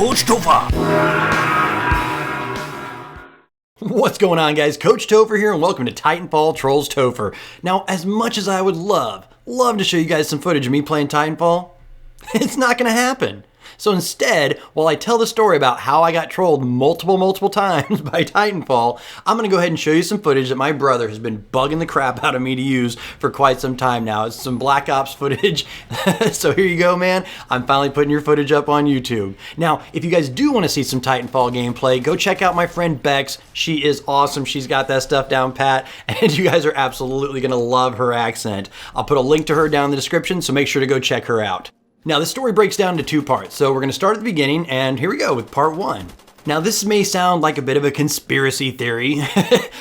Coach Topher. What's going on, guys? Coach Topher here, and welcome to Titanfall Trolls Topher. Now, as much as I would love to show you guys some footage of me playing Titanfall, it's not gonna happen. So instead, while I tell the story about how I got trolled multiple times by Titanfall, I'm gonna go ahead and show you some footage that my brother has been bugging the crap out of me to use for quite some time now. It's some Black Ops footage. So here you go, man. I'm finally putting your footage up on YouTube. Now, if you guys do want to see some Titanfall gameplay, go check out my friend Bex. She is awesome. She's got that stuff down pat, and you guys are absolutely gonna love her accent. I'll put a link to her down in the description, so make sure to go check her out. Now, the story breaks down into two parts, so we're going to start at the beginning, and here we go with part one. Now, this may sound like a bit of a conspiracy theory,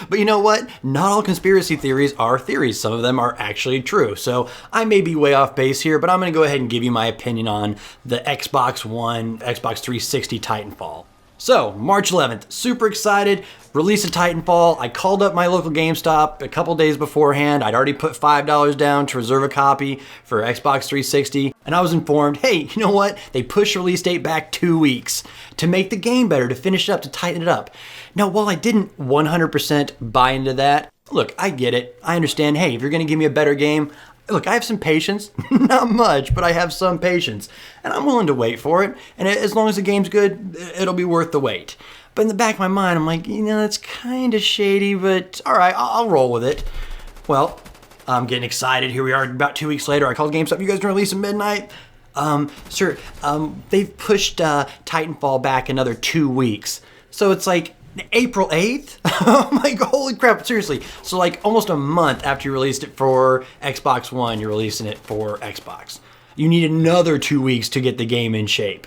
but you know what? Not all conspiracy theories are theories. Some of them are actually true, so I may be way off base here, but I'm going to go ahead and give you my opinion on the Xbox One, Xbox 360 Titanfall. So, March 11th, super excited, release of Titanfall. I called up my local GameStop a couple days beforehand. I'd already put $5 down to reserve a copy for Xbox 360, and I was informed, hey, you know what? They pushed release date back 2 weeks to make the game better, to finish it up, to tighten it up. Now, while I didn't 100% buy into that, look, I get it. I understand, hey, if you're gonna give me a better game, look, I have some patience, not much, but I have some patience, and I'm willing to wait for it, and as long as the game's good, it'll be worth the wait. But in the back of my mind, I'm like, you know, that's kind of shady, but all right, I'll roll with it. Well, I'm getting excited. Here we are about 2 weeks later. I called GameStop, you guys gonna release at midnight? Sir, they've pushed Titanfall back another 2 weeks. So it's like, April 8th? Oh my god, holy crap, seriously. So like almost a month after you released it for Xbox One, you're releasing it for Xbox. You need another 2 weeks to get the game in shape.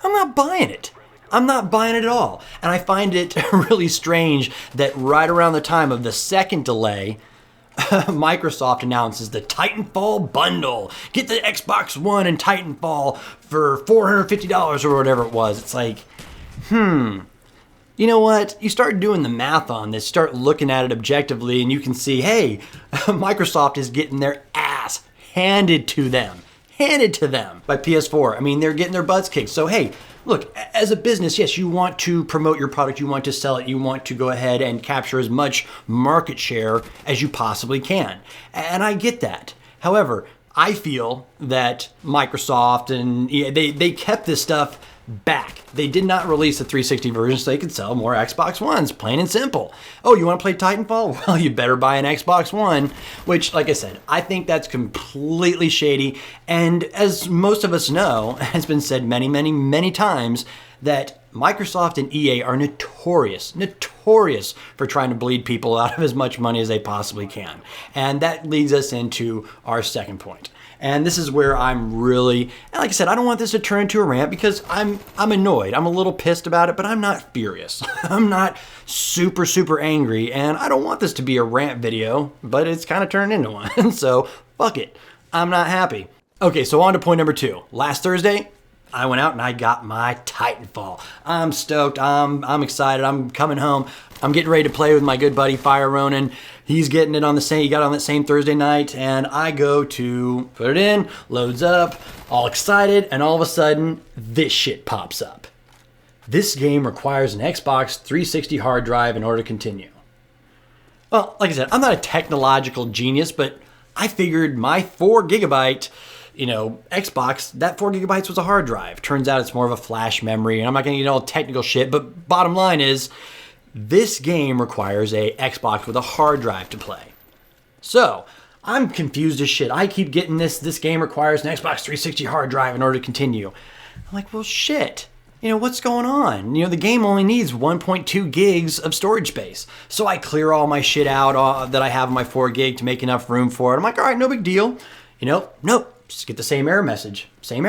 I'm not buying it. I'm not buying it at all. And I find it really strange that right around the time of the second delay, Microsoft announces the Titanfall bundle. Get the Xbox One and Titanfall for $450 or whatever it was. It's like, you know what? You start doing the math on this, start looking at it objectively, and you can see, hey, Microsoft is getting their ass handed to them by PS4. I mean, they're getting their butts kicked. So, hey, look, as a business, yes, you want to promote your product, you want to sell it, you want to go ahead and capture as much market share as you possibly can. And I get that. However, I feel that Microsoft and they kept this stuff back. They did not release the 360 version so they could sell more Xbox Ones, plain and simple. Oh, you want to play Titanfall? Well, you better buy an Xbox One, which, like I said, I think that's completely shady. And as most of us know, has been said many times, that Microsoft and EA are notorious for trying to bleed people out of as much money as they possibly can. And that leads us into our second point. And this is where I'm really, and like I said, I don't want this to turn into a rant because I'm annoyed. I'm a little pissed about it, but I'm not furious. I'm not super angry, and I don't want this to be a rant video, but it's kind of turned into one. So fuck it. I'm not happy. Okay, so on to point number two. Last Thursday, I went out and I got my Titanfall. I'm stoked. I'm excited. I'm coming home. I'm getting ready to play with my good buddy FireRonin. He's getting it on the same, he got on that same Thursday night, and I go to put it in, loads up, all excited, and all of a sudden, this shit pops up. This game requires an Xbox 360 hard drive in order to continue. Well, like I said, I'm not a technological genius, but I figured my 4 gigabyte Xbox, that 4 gigabytes was a hard drive. Turns out it's more of a flash memory, and I'm not gonna get all technical shit, but bottom line is, this game requires a Xbox with a hard drive to play. So, I'm confused as shit. I keep getting this game requires an Xbox 360 hard drive in order to continue. I'm like, well, shit. What's going on? The game only needs 1.2 gigs of storage space. So I clear all my shit out that I have on my 4 gig to make enough room for it. I'm like, all right, no big deal. Nope. Just get the same error message. I'm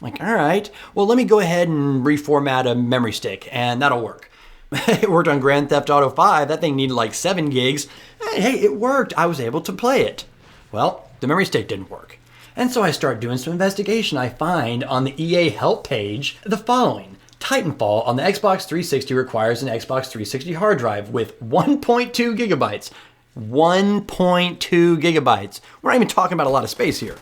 like, all right, well, let me go ahead and reformat a memory stick, and that'll work. It worked on Grand Theft Auto 5. That thing needed like 7 gigs. Hey, it worked. I was able to play it. Well, the memory stick didn't work. And so I start doing some investigation. I find on the EA help page the following. Titanfall on the Xbox 360 requires an Xbox 360 hard drive with 1.2 gigabytes. 1.2 gigabytes. We're not even talking about a lot of space here.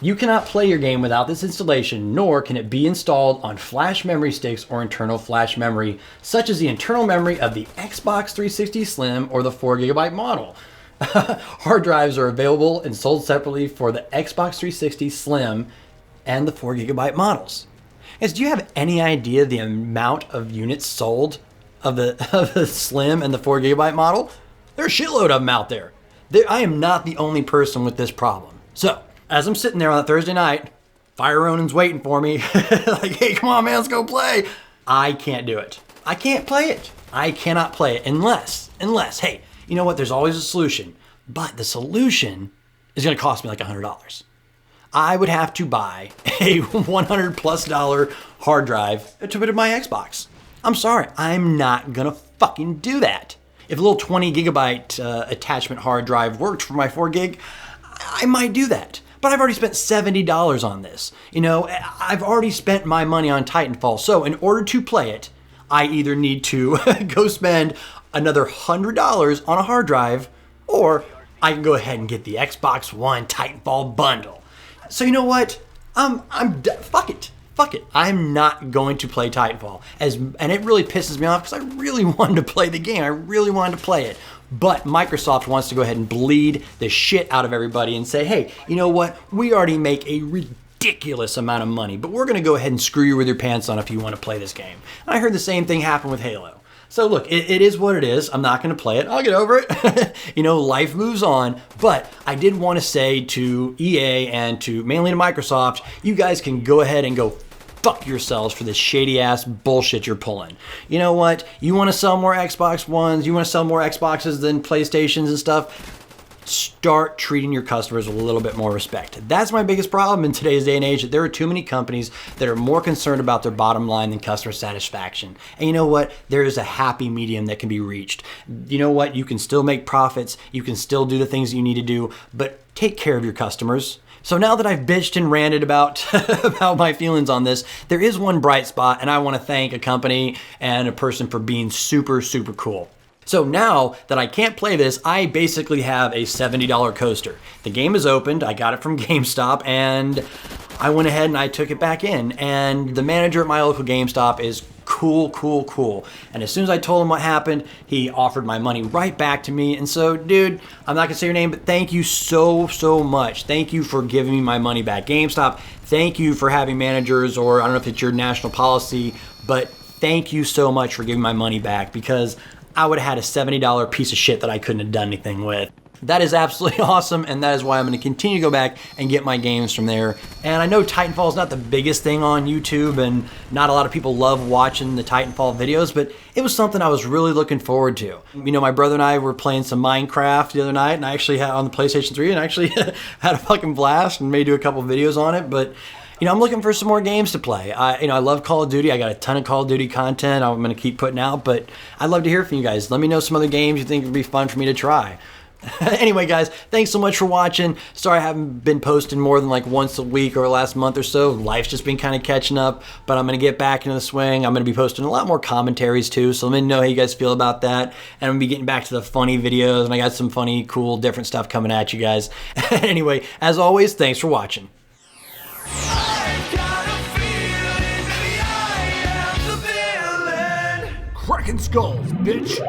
You cannot play your game without this installation, nor can it be installed on flash memory sticks or internal flash memory, such as the internal memory of the Xbox 360 Slim or the 4GB model. Hard drives are available and sold separately for the Xbox 360 Slim and the 4GB models. Guys, do you have any idea the amount of units sold of the Slim and the 4GB model? There's a shitload of them out there. I am not the only person with this problem. So, as I'm sitting there on a Thursday night, FireRonins waiting for me, like, hey, come on, man, let's go play. I can't do it. I can't play it. I cannot play it unless, hey, you know what? There's always a solution, but the solution is going to cost me like $100. I would have to buy a $100+ hard drive to put in my Xbox. I'm sorry, I'm not gonna fucking do that. If a little 20GB attachment hard drive worked for my 4GB, I might do that. But I've already spent $70 on this. You know, I've already spent my money on Titanfall. So in order to play it, I either need to go spend another $100 on a hard drive, or I can go ahead and get the Xbox One Titanfall bundle. So you know what? Fuck it. Fuck it. I'm not going to play Titanfall. And it really pisses me off because I really wanted to play the game. I really wanted to play it. But Microsoft wants to go ahead and bleed the shit out of everybody and say, hey, you know what? We already make a ridiculous amount of money, but we're going to go ahead and screw you with your pants on if you want to play this game. And I heard the same thing happen with Halo. So look, it is what it is. I'm not going to play it. I'll get over it. You know, life moves on. But I did want to say to EA and mainly to Microsoft, you guys can go ahead and go fuck yourselves for this shady ass bullshit you're pulling. You know what? You want to sell more Xbox Ones? You want to sell more Xboxes than PlayStations and stuff? Start treating your customers with a little bit more respect. That's my biggest problem in today's day and age, that there are too many companies that are more concerned about their bottom line than customer satisfaction. And you know what? There is a happy medium that can be reached. You know what? You can still make profits. You can still do the things that you need to do, but take care of your customers. So now that I've bitched and ranted about about my feelings on this, there is one bright spot, and I want to thank a company and a person for being super, super cool. So now that I can't play this, I basically have a $70 coaster. The game is opened, I got it from GameStop, and I went ahead and I took it back in. And the manager at my local GameStop is cool. And as soon as I told him what happened, he offered my money right back to me. And so, dude, I'm not gonna say your name, but thank you so much. Thank you for giving me my money back. GameStop, thank you for having managers, or I don't know if it's your national policy, but thank you so much for giving my money back, because I would have had a $70 piece of shit that I couldn't have done anything with. That is absolutely awesome, and that is why I'm going to continue to go back and get my games from there. And I know Titanfall is not the biggest thing on YouTube, and not a lot of people love watching the Titanfall videos, but it was something I was really looking forward to. You know, my brother and I were playing some Minecraft the other night, and I actually had on the PlayStation 3, and I actually had a fucking blast, and may do a couple videos on it, but you know, I'm looking for some more games to play. I love Call of Duty. I got a ton of Call of Duty content I'm going to keep putting out, but I'd love to hear from you guys. Let me know some other games you think would be fun for me to try. Anyway, guys, thanks so much for watching. Sorry I haven't been posting more than like once a week over the last month or so. Life's just been kind of catching up, but I'm going to get back into the swing. I'm going to be posting a lot more commentaries too, so let me know how you guys feel about that. And I'm going to be getting back to the funny videos, and I got some funny, cool, different stuff coming at you guys. Anyway, as always, thanks for watching. Cracking skulls, bitch!